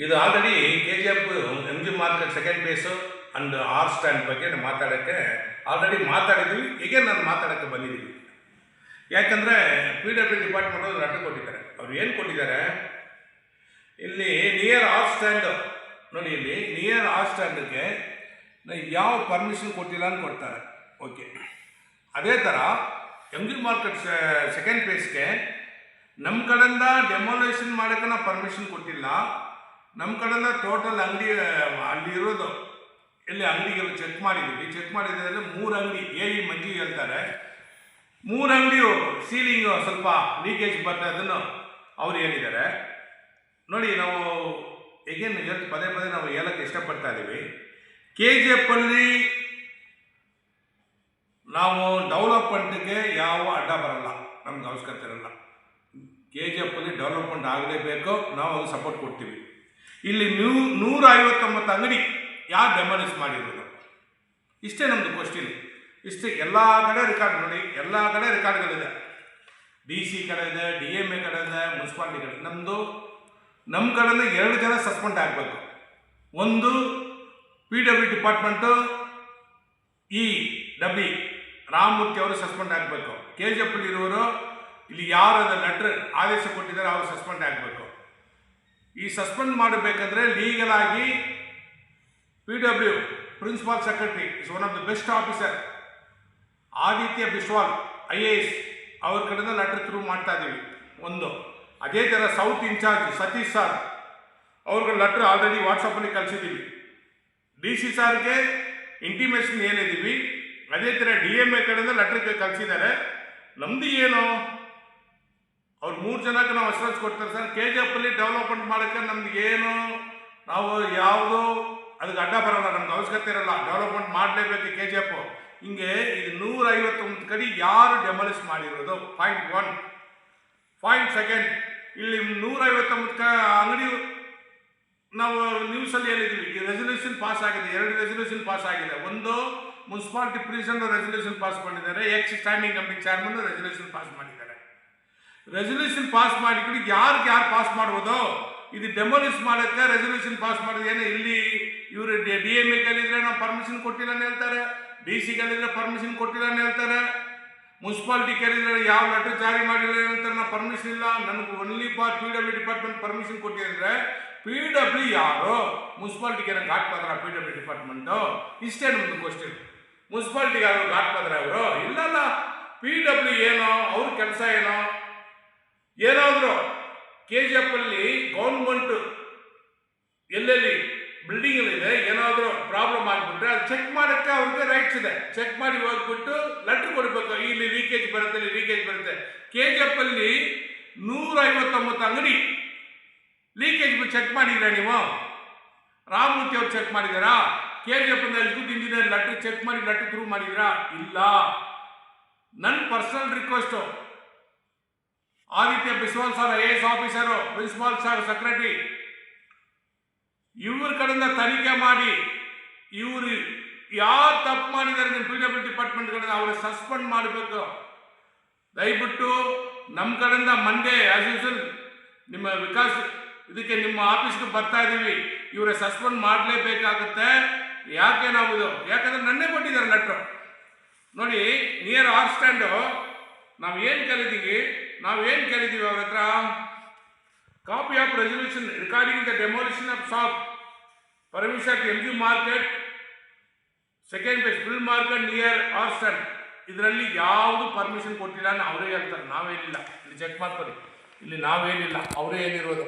ಇದು already KGF MG market second phase and R stand ಬಗ್ಗೆ ಮಾತಾಡೋಕ್ಕೆ ಆಲ್ರೆಡಿ ಮಾತಾಡಿದ್ವಿ. ಈಗ ನಾನು ಮಾತಾಡೋಕ್ಕೆ ಬಂದಿದ್ದೀವಿ. ಯಾಕಂದರೆ PW ಡಿಪಾರ್ಟ್ಮೆಂಟ್ ಅವರು ಲೆಟರ್ ಕೊಟ್ಟಿದ್ದಾರೆ. ಅವ್ರು ಏನು ಕೊಟ್ಟಿದ್ದಾರೆ, ಇಲ್ಲಿ ನಿಯರ್ ಆರ್ ಸ್ಟ್ಯಾಂಡ್ ನೋಡಿ, ಇಲ್ಲಿ ನಿಯರ್ ಆರ್ ಸ್ಟ್ಯಾಂಡ್ಗೆ ಯಾವ ಪರ್ಮಿಷನ್ ಕೊಟ್ಟಿಲ್ಲ ಅಂತ ಕೊಡ್ತಾರೆ. ಓಕೆ, ಅದೇ ಥರ MG ಮಾರ್ಕೆಟ್ ಸೆಕೆಂಡ್ ಫೇಸ್ಗೆ ನಮ್ಮ ಕಡೆಯಿಂದ ಡೆಮೊಲೇಷನ್ ಮಾಡೋಕ್ಕೆ ನಾವು ಪರ್ಮಿಷನ್ ಕೊಟ್ಟಿಲ್ಲ. ನಮ್ಮ ಕಡೆಯಿಂದ ಟೋಟಲ್ ಅಂಗಡಿ ಅಲ್ಲಿರೋದು ಎಲ್ಲಿ ಅಂಗಡಿಗಳು ಚೆಕ್ ಮಾಡಿದ್ದೀವಿ. ಚೆಕ್ ಮಾಡಿದ್ರೆ 3 ಅಂಗಡಿ ಮಂಜಿ ಹೇಳ್ತಾರೆ, 3 ಅಂಗಡಿಯು ಸೀಲಿಂಗು ಸ್ವಲ್ಪ ಲೀಕೇಜ್ ಬರ್ತದೆ. ಅದನ್ನು ಅವ್ರು ಹೇಳಿದ್ದಾರೆ ನೋಡಿ. ನಾವು ಈಗೇನು ಪದೇ ಪದೇ ನಾವು ಹೇಳೋಕ್ಕೆ ಇಷ್ಟಪಡ್ತಾ ಇದ್ದೀವಿ, KGF ಅಲ್ಲಿ ನಾವು ಡೆವಲಪ್ಮೆಂಟ್ಗೆ ಯಾವ ಅಡ್ಡ ಬರಲ್ಲ, ನಮ್ಗೆ ಅವಶ್ಯಕತೆ ಇರಲ್ಲ. KGF ಅಲ್ಲಿ ಡೆವಲಪ್ಮೆಂಟ್ ಆಗಲೇಬೇಕು, ನಾವು ಅದು ಸಪೋರ್ಟ್ ಕೊಡ್ತೀವಿ. ಇಲ್ಲಿ 159 ಅಂಗಡಿ ಯಾರು ಡೆಮಾಲಿಷ್ ಮಾಡಿರೋದು, ಇಷ್ಟೇ ನಮ್ಮದು ಕ್ವಶ್ಚಿನ್. ಇಷ್ಟೇ, ಎಲ್ಲ ಕಡೆ ರೆಕಾರ್ಡ್ ನೋಡಿ, ಎಲ್ಲ ಕಡೆ ರೆಕಾರ್ಡ್ಗಳಿದೆ. DC ಕಡೆ ಇದೆ, DMA ಕಡೆ ಇದೆ, ಮುನ್ಸಿಪಾಲಿಟಿ ಕಡೆ. ನಮ್ಮ ಕಡೆಯಿಂದ 2 ಜನ ಸಸ್ಪೆಂಡ್ ಆಗಬೇಕು. ಒಂದು PW ಡಿಪಾರ್ಟ್ಮೆಂಟು ರಾಮಮೂರ್ತಿ ಅವರು ಸಸ್ಪೆಂಡ್ ಆಗಬೇಕು. KGF ಇರುವವರು ಇಲ್ಲಿ ಯಾರು ಲೆಟರ್ ಆದೇಶ ಕೊಟ್ಟಿದ್ದಾರೆ ಅವರು ಸಸ್ಪೆಂಡ್ ಆಗಬೇಕು. ಈ ಸಸ್ಪೆಂಡ್ ಮಾಡಬೇಕಂದ್ರೆ ಲೀಗಲ್ ಆಗಿ PW principal secretary is one of the best officer Aditya Biswal IAS ಅವ್ರ ಕಡೆಯಿಂದ ಲೆಟರ್ ಥ್ರೂ ಮಾಡ್ತಾ ಇದ್ದೀವಿ. ಒಂದು ಅದೇ ಥರ ಸೌತ್ ಇನ್ಚಾರ್ಜ್ ಸತೀಶ್ ಸರ್ ಅವ್ರಿಗೆ ಲೆಟ್ರ್ ಆಲ್ರೆಡಿ ವಾಟ್ಸಪ್ಪಲ್ಲಿ ಕಳಿಸಿದ್ದೀವಿ. DC ಸಾರ್ಗೆ ಇಂಟಿಮೇಷನ್ ಹೇಳಿದ್ದೀವಿ. ಅದೇ ಥರ DMA ಕಡೆಯಿಂದ ಲೆಟ್ರಿಗೆ ಕಳಿಸಿದ್ದಾರೆ. ನಮ್ಮದು ಏನು, ಅವ್ರು 3 ಜನಕ್ಕೆ ನಾವು ಅಶ್ಯೂರೆನ್ಸ್ ಕೊಡ್ತಾರೆ ಸರ್, KGF ಅಲ್ಲಿ ಡೆವಲಪ್ಮೆಂಟ್ ಮಾಡೋಕ್ಕೆ ನಮ್ಗೆ ಏನು, ನಾವು ಯಾವುದು ಅದಕ್ಕೆ ಅಡ್ಡ ಬರೋಲ್ಲ, ನಮ್ಗೆ ಅವಶ್ಯಕತೆ ಇರಲ್ಲ. ಡೆವಲಪ್ಮೆಂಟ್ ಮಾಡಲೇಬೇಕು KGF. ಹಿಂಗೆ ಇದು 159 ಕಡೆ ಯಾರು ಡೆಮಾಲಿಷ್ ಮಾಡಿರೋದು, ಪಾಯಿಂಟ್ 1. ಪಾಯಿಂಟ್ 2, ಇಲ್ಲಿ 159 ಅಂಗಡಿ ನಾವು ನ್ಯೂಸಲ್ಲಿ ಹೇಳಿದ್ದೀವಿ. ಈ ರೆಸಲ್ಯೂಷನ್ ಪಾಸ್ ಆಗಿದೆ, 2 ರೆಸಲ್ಯೂಷನ್ ಪಾಸ್ ಆಗಿದೆ. ಒಂದು ಮುನ್ಸಿಪಾಲಿಟಿ ಪ್ರೆಸಿಡೆಂಟ್ ರೆಸಲ್ಯೂಷನ್ ಪಾಸ್ ಮಾಡಿದ್ದಾರೆ, X standing committee chairman resolution pass ಮಾಡಿದ್ದಾರೆ. ರೆಸಲ್ಯೂಷನ್ ಪಾಸ್ ಮಾಡಿಕೊಂಡು ಯಾರು ಪಾಸ್ ಮಾಡ್ಬೋದು, ಇದು ಡೆಮಾಲಿಷ್ ಮಾಡೋಕ್ಕೆ ರೆಸಲ್ಯೂಷನ್ ಪಾಸ್ ಮಾಡೋದೇನು. ಇಲ್ಲಿ ಇವರು DMA ಕಲಿದ್ರೆ ನಾವು ಪರ್ಮಿಷನ್ ಕೊಟ್ಟಿಲ್ಲ ಅಂತ ಹೇಳ್ತಾರೆ, DC ಕಲಿದ್ರೆ ಪರ್ಮಿಷನ್ ಕೊಟ್ಟಿಲ್ಲ ಅಂತ ಹೇಳ್ತಾರೆ, ಮುನ್ಸಿಪಾಲಿಟಿ ಕೇಳಿದ್ರೆ ಯಾವ ಲೆಟರ್ ಜಾರಿ ಮಾಡಿಲ್ಲ ಅಂತ ನಾವು ಪರ್ಮಿಷನ್ ಇಲ್ಲ. ನನಗೆ ಒನ್ಲಿ PW ಡಿಪಾರ್ಟ್ಮೆಂಟ್ ಪರ್ಮಿಷನ್ ಕೊಟ್ಟಿದ್ರೆ PW ಯಾರು, ಮುನ್ಸಿಪಾಲಿಟಿಗೆ ಘಾಟ್ ಪದ್ರ PW ಡಿಪಾರ್ಟ್ಮೆಂಟು, ಇಷ್ಟೇ ನಮ್ಮದು ಕ್ವಶನ್. ಮುನ್ಸಿಪಾಲಿಟಿಗೆ ಅವರು ಘಾಟ್ ಪದ್ರ ಅವರು ಇಲ್ಲಲ್ಲ, PW ಏನೋ ಅವ್ರ ಕೆಲಸ ಏನೋ. ಏನಾದರೂ KGF ಅಲ್ಲಿ ಗೌರ್ಮೆಂಟ್ ಎಲ್ಲೆಲ್ಲಿ ಬಿಲ್ಡಿಂಗ್ಗಳಿದೆ ಏನಾದರೂ ಪ್ರಾಬ್ಲಮ್ ಆಗಿಬಿಟ್ರೆ ಅದು ಚೆಕ್ ಮಾಡೋಕ್ಕೆ ಅವ್ರಿಗೆ ರೈಟ್ಸ್ ಇದೆ. ಚೆಕ್ ಮಾಡಿ ಹೋಗ್ಬಿಟ್ಟು ಲೆಟ್ರ್ ಕೊಡಬೇಕು, ಇಲ್ಲಿ ಲೀಕೇಜ್ ಬರುತ್ತೆ, ಇಲ್ಲಿ ಲೀಕೇಜ್ ಬರುತ್ತೆ. KGF ಅಲ್ಲಿ 159 ಅಂಗಡಿ ಲೀಕೇಜ್ ಚೆಕ್ ಮಾಡಿದ್ದೀರಾ ನೀವು? ರಾಮಮೂರ್ತಿ ಅವ್ರು ಚೆಕ್ ಮಾಡಿದಾರಾ? KGF executive engineer letter check ಮಾಡಿ ಲೆಟ್ರ್ ಥ್ರೂ ಮಾಡಿದಿರಾ? ಇಲ್ಲ. ನನ್ನ personal request, Aditya Biswal sir IAS officer, principal sir secretary, ಇವ್ರ ಕಡೆಯಿಂದ ತನಿಖೆ ಮಾಡಿ ಇವರು ಯಾರು ತಪ್ಪು ಮಾಡಿದ್ದಾರೆ ನಿಮ್ಮ PW ಡಿಪಾರ್ಟ್ಮೆಂಟ್ ಕಡೆಯಿಂದ ಅವ್ರಿಗೆ ಸಸ್ಪೆಂಡ್ ಮಾಡಬೇಕು. ದಯವಿಟ್ಟು ನಮ್ಮ ಕಡೆಯಿಂದ ಮಂಡೇ ಆಸ್ ಯೂಶುವಲ್ ನಿಮ್ಮ ವಿಕಾಸ್ ಇದಕ್ಕೆ ನಿಮ್ಮ ಆಫೀಸ್ಗೆ ಬರ್ತಾ ಇದ್ದೀವಿ. ಇವರ ಸಸ್ಪೆಂಡ್ ಮಾಡಲೇಬೇಕಾಗುತ್ತೆ. ಯಾಕೆ ನಾವು ಇದು, ಯಾಕಂದ್ರೆ ನನ್ನೇ ಕೊಟ್ಟಿದ್ದಾರೆ ಲೆಟ್ರು ನೋಡಿ. ನಿಯರ್ ಆರ್ ಸ್ಟ್ಯಾಂಡು ನಾವೇನು ಕೇಳಿದ್ದೀವಿ ಅವ್ರ ಹತ್ರ, copy of resolution regarding the demolition of shop permission MG market second phase full market near R stand. ಇದರಲ್ಲಿ ಯಾವುದು ಪರ್ಮಿಷನ್ ಕೊಟ್ಟಿಲ್ಲ ಅಂತ ಅವರೇ ಹೇಳ್ತಾರೆ, ನಾವೇನಿಲ್ಲ. ಇಲ್ಲಿ ಚೆಕ್ ಮಾಡ್ಕೊಳ್ಳಿ, ಇಲ್ಲಿ ನಾವೇನಿಲ್ಲ, ಅವರೇ ಏನಿರೋದು.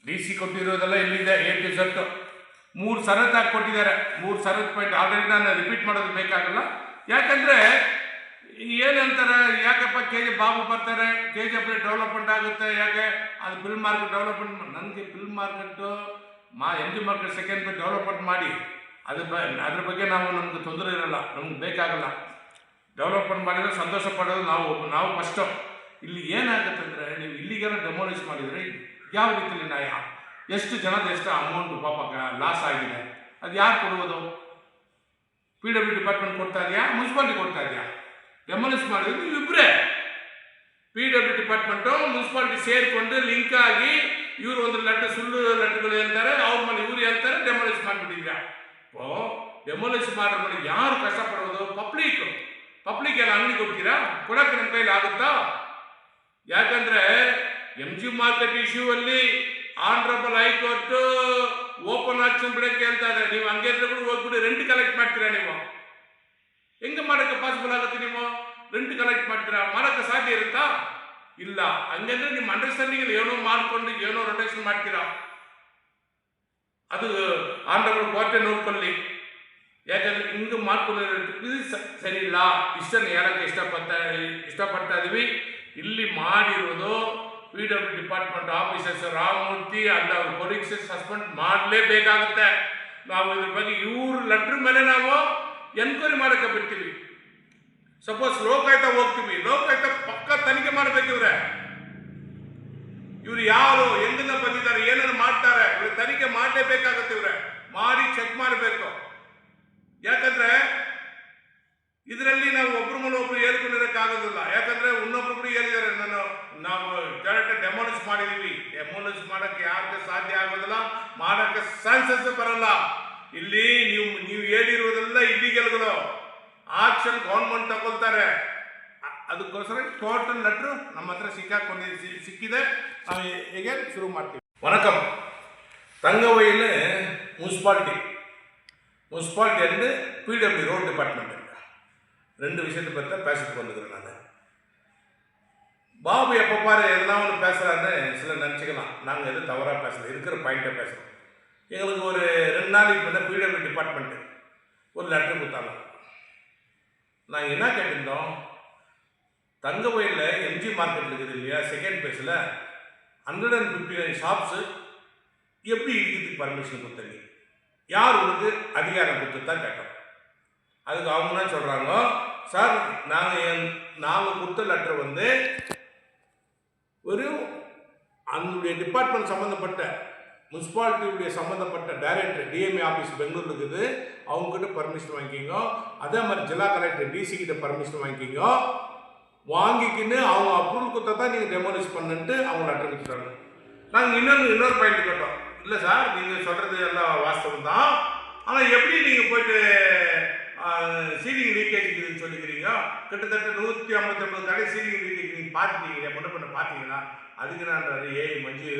DC ಕೊಟ್ಟಿರೋದೆಲ್ಲ ಇಲ್ಲಿದೆ A to Z. 3 ಷರತ್ತು ಹಾಕಿ ಕೊಟ್ಟಿದ್ದಾರೆ. 3 ಷರತ್ತು ಪಾಯಿಂಟ್ ಆಲ್ರೆಡಿ ನಾನು ರಿಪೀಟ್ ಮಾಡೋದು ಬೇಕಾಗಲ್ಲ. ಯಾಕಂದರೆ ಏನಂತಾರೆ, ಯಾಕಪ್ಪ ಬಾಬು ಬರ್ತಾರೆ, KGF ಡೆವಲಪ್ಮೆಂಟ್ ಆಗುತ್ತೆ, ಯಾಕೆ ಅದು ಫಿಲ್ಮ್ ಮಾರ್ಕೆಟ್ ಡೆವಲಪ್ಮೆಂಟ್. ನನಗೆ film market MG market second face development ಮಾಡಿ ಅದ್ರ ಬಗ್ಗೆ ನಮ್ಗೆ ತೊಂದರೆ ಇರಲ್ಲ, ನಮ್ಗೆ ಬೇಕಾಗಲ್ಲ. ಡೆವಲಪ್ಮೆಂಟ್ ಮಾಡಿದರೆ ಸಂತೋಷ ಪಡೋದು ನಾವು ಫಸ್ಟು. ಇಲ್ಲಿ ಏನಾಗುತ್ತೆ ಅಂದರೆ, ನೀವು ಇಲ್ಲಿಗೆಲ್ಲ ಡೆಮೋಲಿಷ್ ಮಾಡಿದರೆ ಯಾವ ರೀತಿಯಲ್ಲಿ ನ್ಯಾಯ? ಎಷ್ಟು ಅಮೌಂಟು ಪಾಪ ಲಾಸ್ ಆಗಿದೆ, ಅದು ಯಾರು ಕೊಡುವುದು? PW ಡಿಪಾರ್ಟ್ಮೆಂಟ್ ಕೊಡ್ತಾ ಇದೆಯಾ, ಮುನ್ಸಿಪಾಲಿಟಿ ಕೊಡ್ತಾ ಇದೆಯಾ? ಡೆಮಾಲಿಷ್ ಮಾಡಿದ್ರೆ ನೀವಿಬ್ಬರೇ PW ಡಿಪಾರ್ಟ್ಮೆಂಟು ಮುನ್ಸಿಪಾಲಿಟಿ ಸೇರಿಕೊಂಡು ಲಿಂಕ್ ಆಗಿ ಇವರು ಒಂದು ಲೆಟರ್ ಸುಳ್ಳು ಲೆಟರ್ಗಳು ಹೇಳ್ತಾರೆ, ಅವ್ರ ಮೇಲೆ ಇವ್ರು ಹೇಳ್ತಾರೆ, ಡೆಮಾಲಿಷ್ ಮಾಡಿಬಿಟ್ಟಿದ್ರ. ಡೆಮಾಲಿಷ್ ಮಾಡೋ ಮೇಲೆ ಯಾರು ಕಷ್ಟಪಡೋದು? ಪಬ್ಲಿಕ್ ಎಲ್ಲ ಅಂಗಡಿ ಕೊಡ್ತೀರಾ? ಕೊಡಕ್ಕೆ ನಮ್ಮ ಕೈಲಿ ಆಗುತ್ತಾ? ಯಾಕಂದ್ರೆ MG ಮಾರ್ಕೆಟ್ ಇಶ್ಯೂ ಅಲ್ಲಿ ಆನರಬಲ್ ಹೈಕೋರ್ಟ್ ಓಪನ್ ಆಕ್ಷನ್ ಬಿಡಕ್ಕೆ ಹೇಳ್ತಾರೆ. ನೀವು ಹಂಗೆ ಕೂಡ ಹೋಗ್ಬಿಟ್ಟು ರೆಂಟ್ ಕಲೆಕ್ಟ್ ಮಾಡ್ತೀರಾ? ನೀವು ಹೆಂಗೆ ಮಾಡೋಕ್ಕೆ ಪಾಸಿಬಲ್ ಆಗುತ್ತೆ? ನೀವು ರೆಂಟ್ ಕಲೆಕ್ಟ್ ಮಾಡ್ತೀರಾ? ಮಾಡೋಕ್ಕೆ ಸಾಧ್ಯ ಇರುತ್ತಾ? ಇಲ್ಲ. ಹಂಗಂದ್ರೆ ನಿಮ್ಮ ಅಂಡರ್ಸ್ಟ್ಯಾಂಡಿಂಗ್ ಏನೋ ಮಾಡ್ಕೊಂಡು ಏನೋ ರೊಟೇಷನ್ ಮಾಡ್ತೀರಾ. ಅದು ಆನರಬಲ್ ಕೋರ್ಟೇ ನೋಡ್ಕೊಳ್ಳಿ. ಯಾಕಂದ್ರೆ ಹಿಂಗೆ ಮಾಡ್ಕೊಂಡಿರೋದು ಸರಿ ಇಲ್ಲ. ಇಷ್ಟನ್ನು ಹೇಳಕ್ಕೆ ಇಷ್ಟಪಡ್ತಾ ಇದೀವಿ. ಇಲ್ಲಿ ಮಾಡಿರೋದು PW department officers Ramamurthy and ಅವ್ರ ಕೊಲೀಗ್ಸ್ ಸಸ್ಪೆಂಡ್ ಮಾಡಲೇಬೇಕಾಗುತ್ತೆ. ನಾವು ಇದ್ರ ಬಗ್ಗೆ ಇವ್ರ ಲೆಟ್ರ್ ಮೇಲೆ ನಾವು ಎನ್ಕ್ವೈರಿ ಮಾಡೋಕ್ಕೆ ಬಿಡ್ತೀವಿ. ಸಪೋಸ್ ಲೋಕಾಯುಕ್ತ ಹೋಗ್ತೀವಿ, ಲೋಕಾಯುಕ್ತ ಪಕ್ಕ ತನಿಖೆ ಮಾಡಬೇಕು. ಇವ್ರು ಯಾರು ಎಂದನ್ನ ಬಂದಿದ್ದಾರೆ, ಏನನ್ನು ಮಾಡ್ತಾರೆ, ಇವ್ರು ತನಿಖೆ ಮಾಡಲೇಬೇಕಾಗುತ್ತೆ. ಇವ್ರೆ ಮಾಡಿ ಚೆಕ್ ಮಾಡಬೇಕು. ಯಾಕಂದ್ರೆ ಇದರಲ್ಲಿ ನಾವು ಒಬ್ರು ಮೇಲೆ ಒಬ್ರು ಹೇಳ್ಕೊಂಡಿರೋಕ್ಕಾಗೋದಿಲ್ಲ. ಯಾಕಂದ್ರೆ ಇನ್ನೊಬ್ರು ಹೇಳಿದ್ದಾರೆ, ನಾವು ಡೈರೆಕ್ಟ್ ಡೆಮಾಲಿಷ್ ಮಾಡಿದೀವಿ. ಡೆಮಾಲಿಷ್ ಮಾಡಕ್ಕೆ ಯಾರಿಗೆ ಸಾಧ್ಯ ಆಗೋದಿಲ್ಲ, ಮಾಡಕ್ಕೆ ಚಾನ್ಸಸ್ ಬರಲ್ಲ. ಇಲ್ಲಿ ನೀವು ಹೇಳಿರುವುದೆಲ್ಲ ಇಲ್ಲಿಗೆಲ್ಗಳು ಆಕ್ಷನ್ ಗೌರ್ಮೆಂಟ್ ತಗೊಳ್ತಾರೆ. ಅದಕ್ಕೋಸ್ಕರ ಟೋಟಲ್ ಲೆಟ್ರು ನಮ್ಮ ಹತ್ರ ಸಿಕ್ಕಿದೆ. ನಾವು ಹೇಗೆ ಶುರು ಮಾಡ್ತೀವಿ. வணக்கம். தங்கவயல் முனிசிபாலிட்டி வந்து PW ரோட் டிபார்ட்மெண்ட். ரெண்டு விஷயத்தை பற்றி தான் பேசிட்டு வந்துக்கிறேன் நான். பாபு எப்போ பாரு எதனா ஒன்று பேசுகிறாருன்னு சிலர் நினச்சிக்கலாம். நாங்கள் எதுவும் தவறாக பேசல, இருக்கிற பாயிண்ட்டை பேசுகிறோம். எங்களுக்கு ஒரு 2 நாளைக்கு முன்னே PW டிபார்ட்மெண்ட்டு ஒரு லெட்டர் கொடுத்தாங்க. நாங்கள் என்ன கேட்டிருந்தோம், தங்கவயலில் MG மார்க்கெட் இருக்குது இல்லையா, செகண்ட் பேஸில் 159 ஷாப்ஸு எப்படி இடிக்கிறதுக்கு பர்மிஷன் கொடுத்தீங்க, யார் உங்களுக்கு அதிகாரம் கொடுத்து தான் கேட்டோம். அதுக்கு அவங்க என்ன சொல்கிறாங்க, சார் நாங்கள் கொடுத்த லெட்டர் வந்து ஒரு அதனுடைய டிபார்ட்மெண்ட் சம்மந்தப்பட்ட முனிசிபாலிட்டியுடைய சம்மந்தப்பட்ட டைரக்டர் DMA ஆஃபீஸ் பெங்களூர் இருக்குது, அவங்ககிட்ட பர்மிஷன் வாங்கிக்கிங்க. அதே மாதிரி ஜில்லா கலெக்டர் DC கிட்ட பர்மிஷன் வாங்கிக்கிங்க. வாங்கிக்கின்னு அவங்க அப்ரூவல் கொடுத்தா தான் நீங்கள் டெமாலிஷ் பண்ணுன்ட்டு அவங்க லெட்டர் கொடுத்துட்டாங்க. நாங்கள் இன்னொரு பாயிண்ட் கேட்டோம். இல்லை சார், நீங்கள் சொல்கிறது எல்லாம் வாஸ்தவம் தான், ஆனால் எப்படி நீங்கள் போய்ட்டு சீலிங் லீக்கேஜ் இருக்குதுன்னு சொல்லிக்கிறீங்க? கிட்டத்தட்ட 159 கடை சீலிங் லீக்கேஜ் நீங்கள் பார்த்துட்டீங்க, பண்ண பார்த்தீங்களா? அதுக்கு நான் மஞ்சு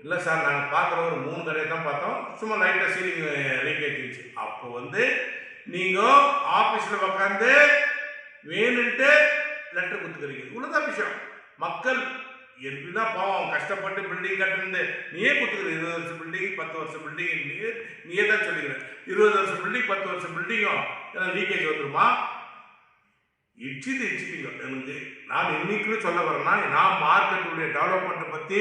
இல்லை சார், நாங்கள் பார்க்குற ஒரு 3 கடையை தான் பார்த்தோம், சும்மா லைட்டாக சீலிங் லீக்கேஜ் இருந்துச்சு. அப்போ வந்து நீங்கள் ஆஃபீஸில் உட்காந்து வேணுன்ட்டு லெட்டர் கொடுத்துக்கிறீங்க. இவ்வளோதான் விஷயம். மக்கள் எப்படின்னா பாவம் கஷ்டப்பட்டு பில்டிங் கட்டுறது நீயே கொடுத்துக்கிற. 20 வருஷம் பில்டிங், 10 வருஷம் பில்டிங் நீயே தான் சொல்லிக்கிற. 20 வருஷம் பில்டிங், 10 வருஷம் பில்டிங்கும் எல்லாம் லீக்கேஜ் வந்துருமா? இடிச்சிட்டீங்க. எனக்கு நான் இன்னைக்குமே சொல்ல வரேன்னா, நான் மார்க்கெட்டுடைய டெவலப்மெண்ட்டை பற்றி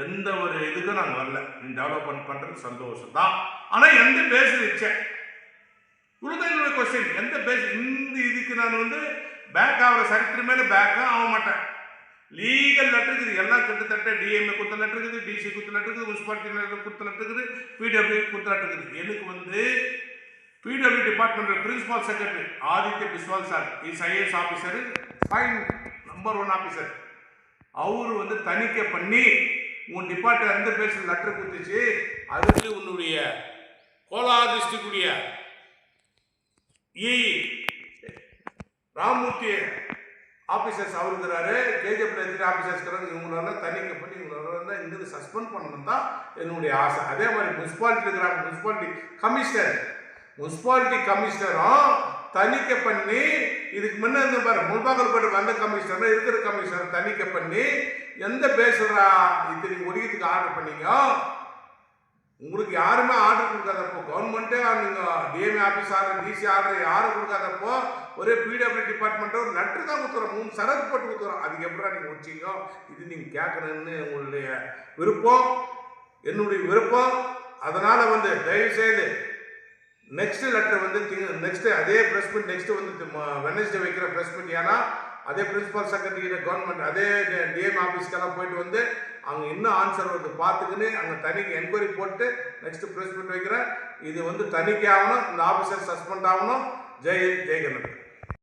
எந்த ஒரு இதுக்கும் நான் வரல. நீ டெவலப்மெண்ட் பண்ணுறது சந்தோஷம் தான், ஆனால் எந்த பேஸில் வச்சேன்? இவ்வளோதான் என்னுடைய கொஸ்டின். எந்த பேஸ்? இந்த இதுக்கு நான் வந்து பேக் ஆகிற சரித்திரம் மேலே பேக்காக ஆக மாட்டேன். லீகல் லெட்டர் இருக்குது எல்லாம். கிட்டத்தட்ட DMA கொடுத்த லெட்டர் இருக்குது, DC கொடுத்த லெட்டர் இருக்குது, முனிசிபாலிட்டி கொடுத்த லெட்டர் இருக்குது, PW கொடுத்த லெட்டர் இருக்குது. எனக்கு வந்து PW department principal secretary Aditya Biswal sir, is IAS officer, fine number 1 officer. அவர் வந்து தணிக்கை பண்ணி உன் டிபார்ட்மெண்ட் எந்த பேஸில் லெட்டர் கொடுத்துச்சு, அதுக்கு உன்னுடைய கோலார் டிஸ்ட்ரிக்டுடைய ராமமூர்த்தி ஆஃபீஸர்ஸ் அவர் இருக்கிறாரு, KJP ஆஃபீஸர்ஸ் இருக்கிறாங்க. இவங்களெல்லாம் தணிக்கை பண்ணி இவங்களெல்லாம் இங்கிருந்து சஸ்பெண்ட் பண்ணணும் தான் என்னுடைய ஆசை. அதே மாதிரி முனிசிபாலிட்டி இருக்கிறாங்க, முனிசிபாலிட்டி கமிஷனரும் தணிக்கை பண்ணி, இதுக்கு முன்னே இருந்து பாரு முல்பாக்கல்பேட்டு வந்த கமிஷனர் இருக்கிற கமிஷனர் தணிக்கை பண்ணி எந்த பேசுகிறா இது நீங்கள் ஒதுக்கிறதுக்கு ஆர்டர் பண்ணீங்க. உங்களுக்கு யாருமே ஆர்டர் கொடுக்காதப்போ, கவர்மெண்ட்டே நீங்கள் DMA office order, DC order யாரும் கொடுக்காதப்போ ஒரே PW டிபார்ட்மெண்ட்டை ஒரு லெட்டர் தான் கொடுத்துறோம், 3 சரக்கு போட்டு கொடுத்துறோம். அதுக்கு எப்படா நீங்கள் முடிச்சிங்க? இது நீங்கள் கேட்கணுன்னு உங்களுடைய விருப்பம், என்னுடைய விருப்பம். அதனால் வந்து தயவுசெய்து நெக்ஸ்ட் லெட்டர் வந்து நெக்ஸ்ட்டு அதே ப்ரெஸ் மீட் நெக்ஸ்ட்டு வந்து வெனஸ்டே வைக்கிற ப்ரெஸ் மீட். ஏன்னா அதே பிரின்சிபல் செக்ரட்டரி கவர்மெண்ட் அதே DMA ஆஃபீஸ்க்கெல்லாம் போயிட்டு வந்து அங்கே இன்னும் ஆன்சர் வந்து பார்த்துக்கின்னு அங்கே தனிக்கு என்கொயரி போட்டு நெக்ஸ்ட்டு ப்ரெஸ் மீட் வைக்கிறேன். இது வந்து தணிக்கை ஆகணும், இந்த ஆஃபீஸர் சஸ்பெண்ட் ஆகணும். ஜெய் கணபதி.